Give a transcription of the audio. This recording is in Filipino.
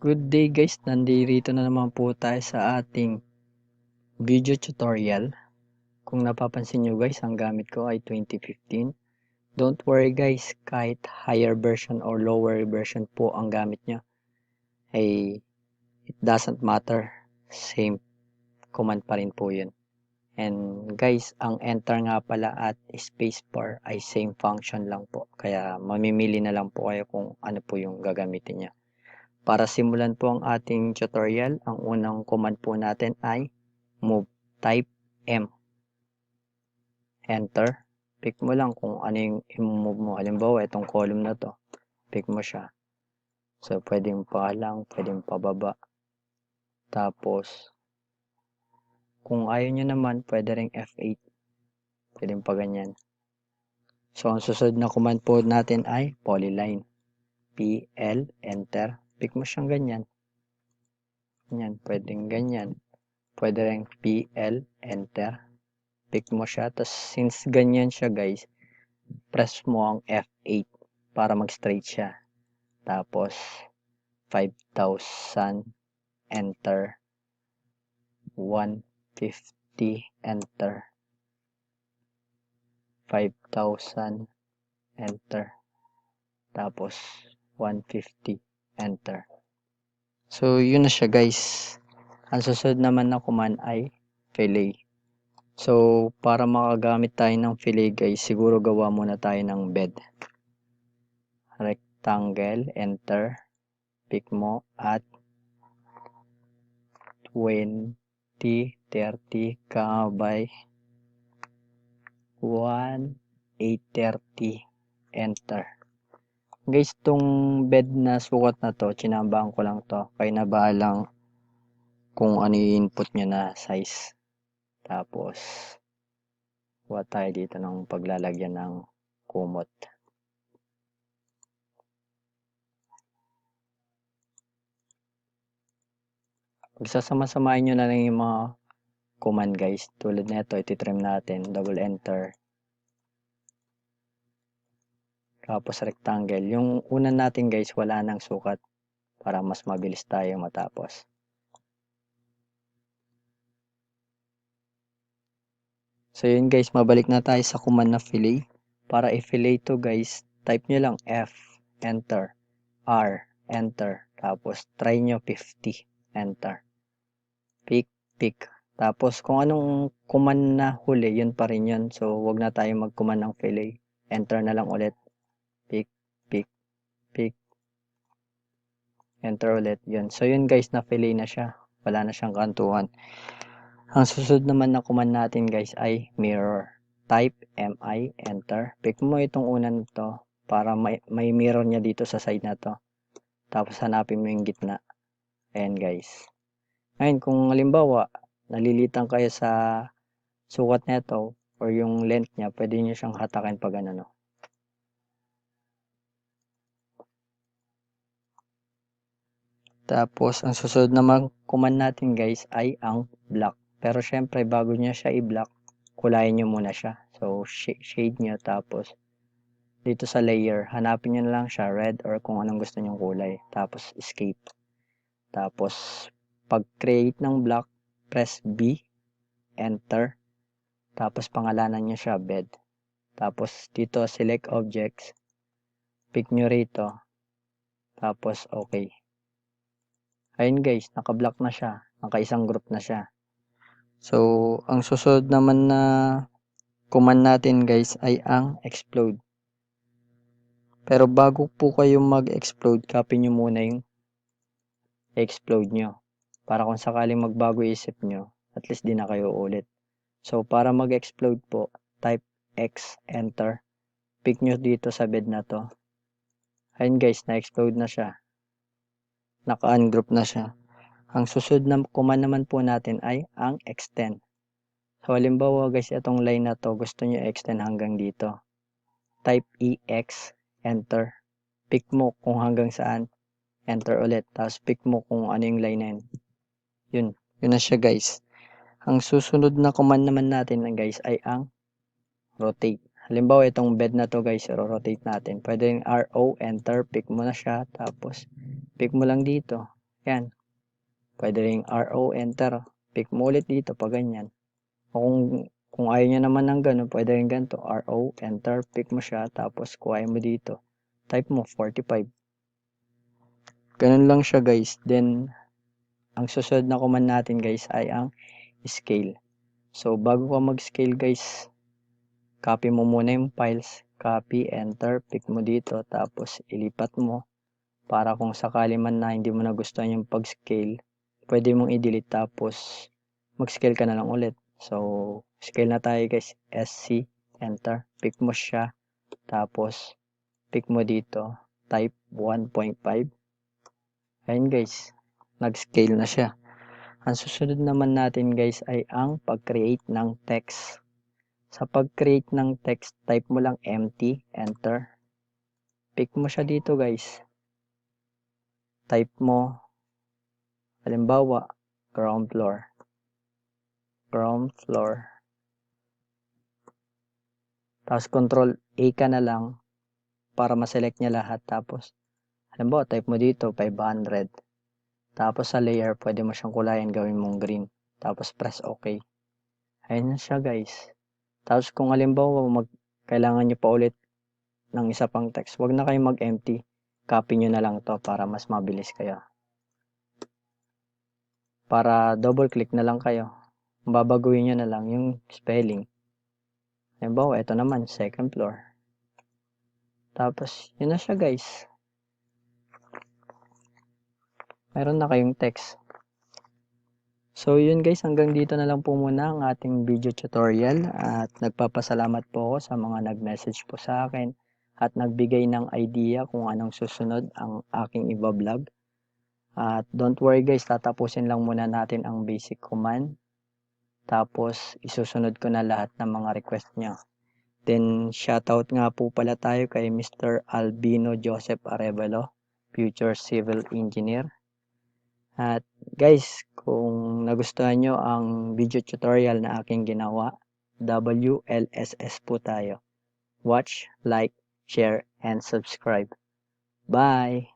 Good day guys, nandito na naman po tayo sa ating video tutorial. Kung napapansin nyo guys, ang gamit ko ay 2015. Don't worry guys, kahit higher version or lower version po ang gamit nyo, ay it doesn't matter. Same command pa rin po yun. And guys, ang enter nga pala at spacebar ay same function lang po. Kaya mamimili na lang po kayo kung ano po yung gagamitin nyo. Para simulan po ang ating tutorial, ang unang command po natin ay move. Type M. Enter. Pick mo lang kung ano yung i-move mo. Halimbawa, itong column na to. Pick mo siya. So, pwedeng pa lang, pwedeng pababa. Tapos, kung ayaw nyo naman, pwede ring F8. Pwedeng pa ganyan. So, ang susunod na command po natin ay polyline. PL, enter. Pick mo siyang ganyan. Ganyan, pwedeng ganyan. Pwede rin PL, enter. Pick mo siya. Tapos, since ganyan siya guys, press mo ang F8 para mag-straight siya. Tapos, 5,000, enter. 150, enter. 5,000, enter. Tapos, 150, enter. So, yun na siya guys. Ang susunod naman na command ay fillet. So, para makagamit tayo ng fillet guys, siguro gawa muna tayo ng bed. Rectangle, enter. Pick mo at 20, 30, by 1, 830, enter. Guys, tong bed na sukat na to, chinambahan ko lang to. Kaya na bahalang kung ano yung input nyo na size. Tapos, kuha tayo dito ng paglalagyan ng kumot. Pagsasama-samahin nyo na lang yung mga command guys. Tulad na ito, ititrim natin. Double enter. Tapos rectangle. Yung una natin guys, wala nang sukat. Para mas mabilis tayo matapos. So yun guys, mabalik na tayo sa command na fillet. Para i-fillet to guys, type nyo lang F, enter, R, enter. Tapos try nyo 50, enter. Pick, pick. Tapos kung anong command na huli, yun pa rin yun. So wag na tayo mag-command ng fillet. Enter na lang ulit. Pick, pick, pick. Enter ulit. Yun. So yun guys, na fillet na siya. Wala na siyang kantuhan. Ang susunod naman na command natin guys ay mirror. Type MI, enter. Pick mo itong una nito para may mirror niya dito sa side na to. Tapos hanapin mo yung gitna. Ayan guys. Ngayon kung halimbawa nalilitan kayo sa sukat nito or yung length niya, pwede niyo siyang hatakin pag ano. Tapos ang susunod naman command natin guys ay ang block. Pero syempre bago niya siya i-block, kulayin nyo muna siya. So, shade nyo tapos dito sa layer, hanapin nyo na lang siya, red or kung anong gusto nyong kulay. Tapos, escape. Tapos, pag-create ng block, press B, enter. Tapos, pangalanan nyo siya, bed. Tapos, dito, select objects. Pick nyo rito. Tapos, okay. Ayun guys, naka-block na siya. Naka-isang group na siya. So, ang susunod naman na command natin guys ay ang explode. Pero bago po kayo mag-explode, copy nyo muna yung explode nyo. Para kung sakaling magbago isip nyo, at least di na kayo ulit. So, para mag-explode po, type X, enter. Pick nyo dito sa bed na to. Ayun guys, na-explode na siya. Naka-ungroup na siya. Ang susunod na command naman po natin ay ang extend. So, halimbawa guys, itong line na to, gusto nyo extend hanggang dito. Type EX, enter. Pick mo kung hanggang saan. Enter ulit. Tapos pick mo kung ano yung line na yun. Yun na siya guys. Ang susunod na command naman natin guys ay ang rotate. Halimbawa itong bed na to guys, rotate natin. Pwede yung RO, enter. Pick mo na siya. Tapos pick mo lang dito. Yan. Pwede ring RO, enter. Pick mo ulit dito pag ganyan. O kung ayaw nyo naman ng ganun, pwede rin ganito. RO, enter. Pick mo siya. Tapos kuhain mo dito. Type mo 45. Ganun lang siya guys. Then, ang susunod na command natin guys ay ang scale. So, bago ka mag-scale guys, copy mo muna yung files. Copy, enter. Pick mo dito. Tapos, ilipat mo. Para kung sakali man na hindi mo nagustuhan yung pag-scale, pwede mong i-delete tapos mag-scale ka na lang ulit. So, scale na tayo guys. SC, enter. Pick mo siya. Tapos, pick mo dito. Type 1.5. Ayun guys. Nag-scale na siya. Ang susunod naman natin guys ay ang pag-create ng text. Sa pag-create ng text, type mo lang empty, enter. Pick mo siya dito guys. Type mo, halimbawa, ground floor. Ground floor. Tapos control A ka na lang para ma-select niya lahat. Tapos, halimbawa, type mo dito 500. Tapos sa layer, pwede mo siyang kulayan, gawin mong green. Tapos press OK. Ayun na siya guys. Tapos kung halimbawa, kailangan nyo pa ulit ng isa pang text, wag na kayo mag-empty. Copy nyo na lang to para mas mabilis kayo. Para double click na lang kayo. Babaguhin nyo na lang yung spelling. Halimbawa, ito naman, second floor. Tapos, yun na siya guys. Meron na kayong text. So yun guys, hanggang dito na lang po muna ang ating video tutorial. At nagpapasalamat po ako sa mga nag-message po sa akin at nagbigay ng idea kung anong susunod ang aking iba-vlog. At don't worry guys, tatapusin lang muna natin ang basic command. Tapos isusunod ko na lahat ng mga request nyo. Then shoutout nga po pala tayo kay Mr. Albino Joseph Arevalo, future civil engineer. At guys, kung nagustuhan nyo ang video tutorial na aking ginawa, WLSS po tayo. Watch, like, share, and subscribe. Bye!